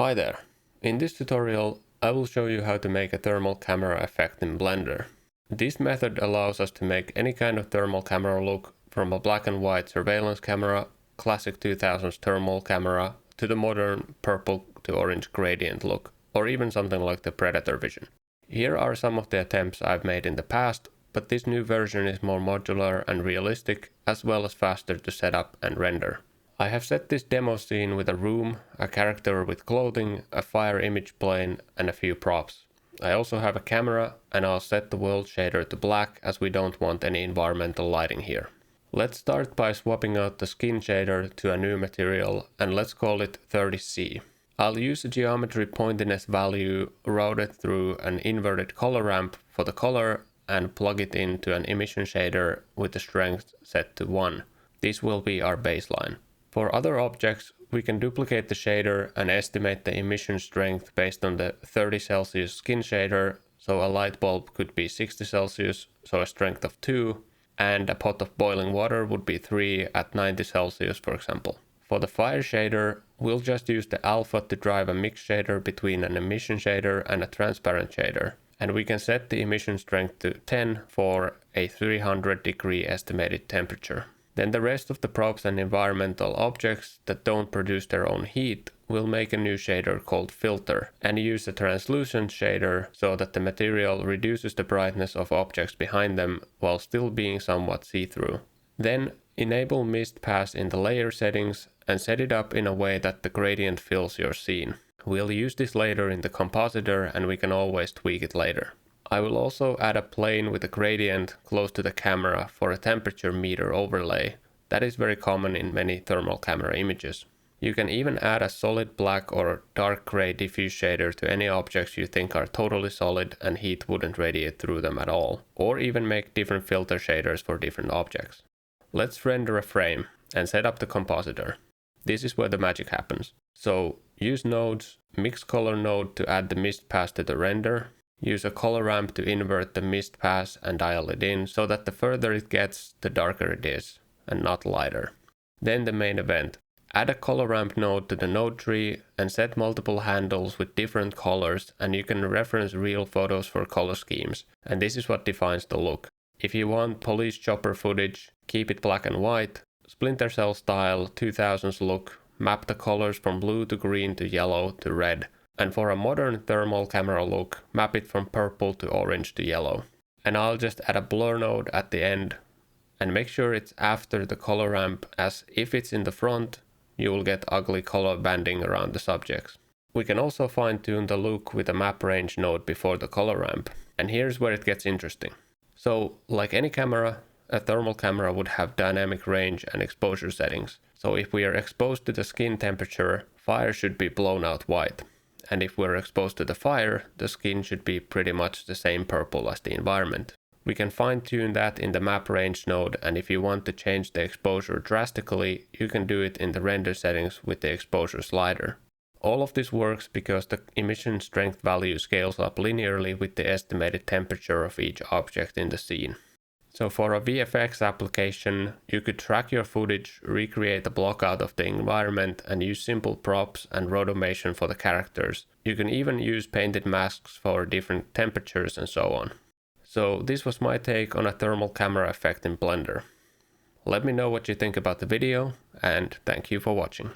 Hi there. In this tutorial, I will show you how to make a thermal camera effect in Blender. This method allows us to make any kind of thermal camera look, from a black and white surveillance camera, classic 2000s thermal camera, to the modern purple to orange gradient look, or even something like the Predator vision. Here are some of the attempts I've made in the past, but this new version is more modular and realistic, as well as faster to set up and render. I have set this demo scene with a room, a character with clothing, a fire image plane, and a few props. I also have a camera, and I'll set the world shader to black as we don't want any environmental lighting here. Let's start by swapping out the skin shader to a new material, and let's call it 30C. I'll use a geometry pointiness value routed through an inverted color ramp for the color and plug it into an emission shader with the strength set to 1. This will be our baseline. For other objects, we can duplicate the shader and estimate the emission strength based on the 30 Celsius skin shader, so a light bulb could be 60 Celsius, so a strength of 2, and a pot of boiling water would be 3 at 90 Celsius, for example. For the fire shader, we'll just use the alpha to drive a mix shader between an emission shader and a transparent shader, and we can set the emission strength to 10 for a 300-degree estimated temperature. Then the rest of the props and environmental objects that don't produce their own heat will make a new shader called filter and use a translucent shader so that the material reduces the brightness of objects behind them while still being somewhat see-through. Then enable mist pass in the layer settings and set it up in a way that the gradient fills your scene. We'll use this later in the compositor and we can always tweak it later. I will also add a plane with a gradient close to the camera for a temperature meter overlay. That is very common in many thermal camera images. You can even add a solid black or dark gray diffuse shader to any objects you think are totally solid and heat wouldn't radiate through them at all, or even make different filter shaders for different objects. Let's render a frame and set up the compositor. This is where the magic happens. So use nodes, mix color node to add the mist pass to the render. Use a color ramp to invert the mist pass and dial it in so that the further it gets, the darker it is, and not lighter. Then the main event. Add a color ramp node to the node tree and set multiple handles with different colors, and you can reference real photos for color schemes. And this is what defines the look. If you want police chopper footage, keep it black and white. Splinter Cell style 2000s look, map the colors from blue to green to yellow to red. And for a modern thermal camera look, map it from purple to orange to yellow. And I'll just add a blur node at the end and make sure it's after the color ramp, as if it's in the front, you will get ugly color banding around the subjects. We can also fine tune the look with a map range node before the color ramp. And here's where it gets interesting. So like any camera, a thermal camera would have dynamic range and exposure settings. So if we are exposed to the skin temperature, fire should be blown out white. And if we're exposed to the fire, the skin should be pretty much the same purple as the environment. We can fine-tune that in the map range node, and if you want to change the exposure drastically, you can do it in the render settings with the exposure slider. All of this works because the emission strength value scales up linearly with the estimated temperature of each object in the scene. So for a VFX application, you could track your footage, recreate a block out of the environment, and use simple props and rotomation for the characters. You can even use painted masks for different temperatures and so on. So this was my take on a thermal camera effect in Blender. Let me know what you think about the video, and thank you for watching.